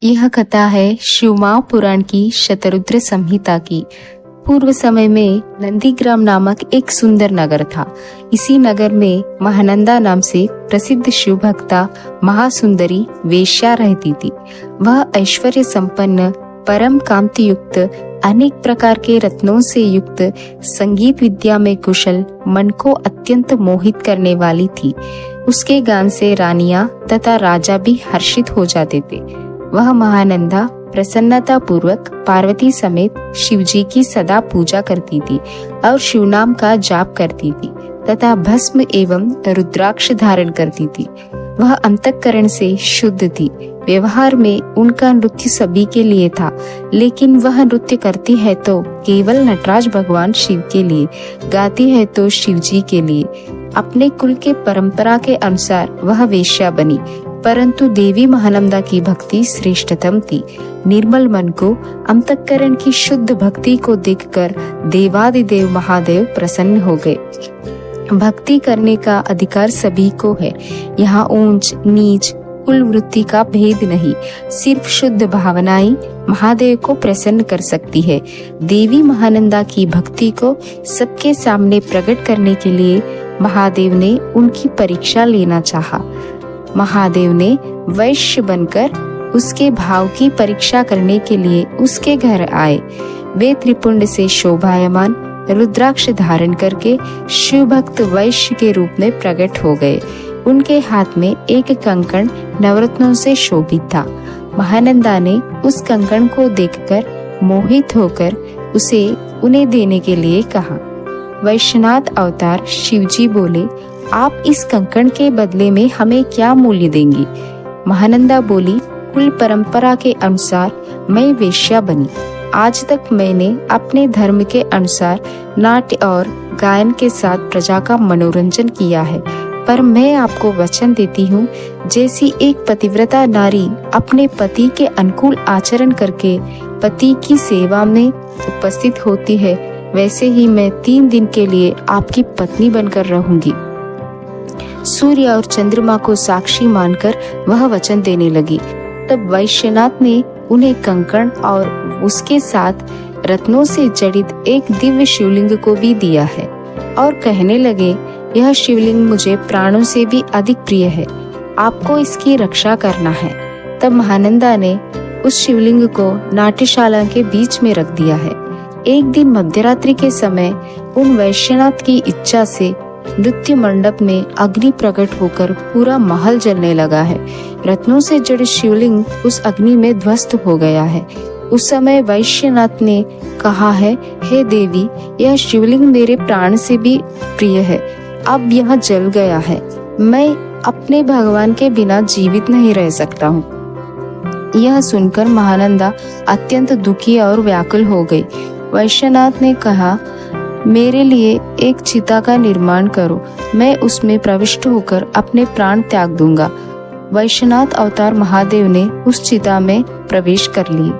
यह कथा है शिवमाव पुराण की शतरुद्र संहिता की। पूर्व समय में नंदीग्राम नामक एक सुंदर नगर था। इसी नगर में महानंदा नाम से प्रसिद्ध शिव भक्ता महासुंदरी वेश्या रहती थी। वह ऐश्वर्य संपन्न, परम कांति युक्त, अनेक प्रकार के रत्नों से युक्त, संगीत विद्या में कुशल, मन को अत्यंत मोहित करने वाली थी। उसके गान से रानियां तथा राजा भी हर्षित हो जाते थे। वह महानंदा प्रसन्नता पूर्वक पार्वती समेत शिवजी की सदा पूजा करती थी और शिव नाम का जाप करती थी तथा भस्म एवं रुद्राक्ष धारण करती थी। वह अंतःकरण से शुद्ध थी। व्यवहार में उनका नृत्य सभी के लिए था, लेकिन वह नृत्य करती है तो केवल नटराज भगवान शिव के लिए, गाती है तो शिवजी के लिए। अपने कुल के परंपरा के अनुसार वह वेश्या बनी, परंतु देवी महानंदा की भक्ति श्रेष्ठतम थी। निर्मल मन को, अंतःकरण की शुद्ध भक्ति को देखकर देवादिदेव महादेव प्रसन्न हो गए। भक्ति करने का अधिकार सभी को है। यहाँ ऊंच नीच कुल वृत्ति का भेद नहीं, सिर्फ शुद्ध भावनाएं महादेव को प्रसन्न कर सकती है। देवी महानंदा की भक्ति को सबके सामने प्रकट करने के लिए महादेव ने उनकी परीक्षा लेना चाहा। महादेव ने वैश्य बनकर उसके भाव की परीक्षा करने के लिए उसके घर आए। वे त्रिपुंड से शोभायमान रुद्राक्ष धारण करके शिव भक्त वैश्य के रूप में प्रकट हो गए। उनके हाथ में एक कंकण नवरत्नों से शोभित था। महानंदा ने उस कंकण को देखकर मोहित होकर उसे उन्हें देने के लिए कहा। वैश्यनाथ अवतार शिवजी बोले, आप इस कंकण के बदले में हमें क्या मूल्य देंगी? महानंदा बोली, कुल परंपरा के अनुसार मैं वेश्या बनी। आज तक मैंने अपने धर्म के अनुसार नाट्य और गायन के साथ प्रजा का मनोरंजन किया है, पर मैं आपको वचन देती हूँ, जैसी एक पतिव्रता नारी अपने पति के अनुकूल आचरण करके पति की सेवा में उपस्थित होती है, वैसे ही मैं 3 दिन के लिए आपकी पत्नी बनकर रहूंगी। सूर्य और चंद्रमा को साक्षी मानकर वह वचन देने लगी। तब वैश्यनाथ ने उन्हें कंकण और उसके साथ रत्नों से जड़ित एक दिव्य शिवलिंग को भी दिया है और कहने लगे, यह शिवलिंग मुझे प्राणों से भी अधिक प्रिय है, आपको इसकी रक्षा करना है। तब महानंदा ने उस शिवलिंग को नाट्यशाला के बीच में रख दिया है। एक दिन मध्यरात्रि के समय उन वैश्यनाथ की इच्छा से नृत्य मंडप में अग्नि प्रकट होकर पूरा महल जलने लगा है। रत्नों से जड़े शिवलिंग उस अग्नि में ध्वस्त हो गया है। उस समय वैश्यनाथ ने कहा है, हे देवी, यह शिवलिंग मेरे प्राण से भी प्रिय है, अब यह जल गया है। मैं अपने भगवान के बिना जीवित नहीं रह सकता हूँ। यह सुनकर महानंदा अत्यंत दुखी और व्याकुल हो गई। वैश्यनाथ ने कहा, मेरे लिए एक चिता का निर्माण करो, मैं उसमें प्रविष्ट होकर अपने प्राण त्याग दूंगा। वैश्यनाथ अवतार महादेव ने उस चिता में प्रवेश कर लिए।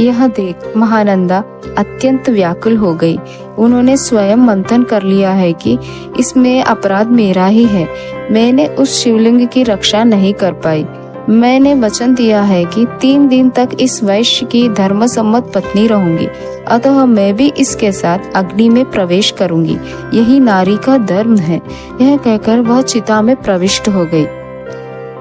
यह देख महानंदा अत्यंत व्याकुल हो गई। उन्होंने स्वयं मंथन कर लिया है कि इसमें अपराध मेरा ही है। मैंने उस शिवलिंग की रक्षा नहीं कर पाई। मैंने वचन दिया है कि 3 दिन तक इस वैश्य की धर्मसम्मत पत्नी रहूंगी, अतः मैं भी इसके साथ अग्नि में प्रवेश करूंगी। यही नारी का धर्म है। यह कहकर वह चिता में प्रविष्ट हो गई।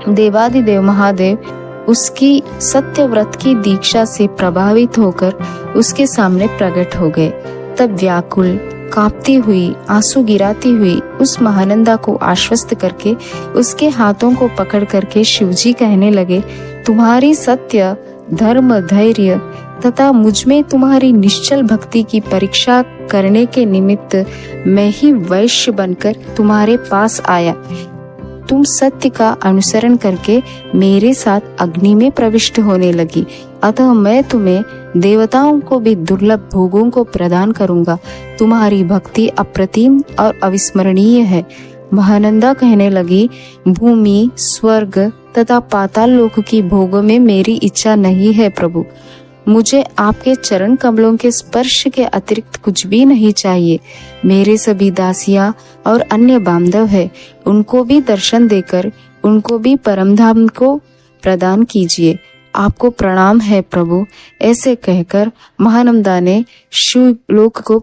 देवादिदेव महादेव उसकी सत्य व्रत की दीक्षा से प्रभावित होकर उसके सामने प्रकट हो गए। तब व्याकुल, कांपती हुई, आंसू गिराती हुई उस महानंदा को आश्वस्त करके उसके हाथों को पकड़ करके शिवजी कहने लगे, तुम्हारी सत्य, धर्म, धैर्य तथा मुझ में तुम्हारी निश्चल भक्ति की परीक्षा करने के निमित्त मैं ही वैश्य बनकर तुम्हारे पास आया। तुम सत्य का अनुसरण करके मेरे साथ अग्नि में प्रविष्ट होने लगी, अतः मैं तुम्हें देवताओं को भी दुर्लभ भोगों को प्रदान करूंगा। तुम्हारी भक्ति अप्रतिम और अविस्मरणीय है। महानंदा कहने लगी, भूमि, स्वर्ग तथा पाताल लोक की भोगों में मेरी इच्छा नहीं है प्रभु। मुझे आपके चरण कमलों के स्पर्श के अतिरिक्त कुछ भी नहीं चाहिए। मेरे सभी दासियां और अन्य बांधव है, उनको भी दर्शन देकर उनको भी परमधाम को प्रदान कीजिए। आपको प्रणाम है प्रभु। ऐसे कहकर महानंदा ने शिवलोक को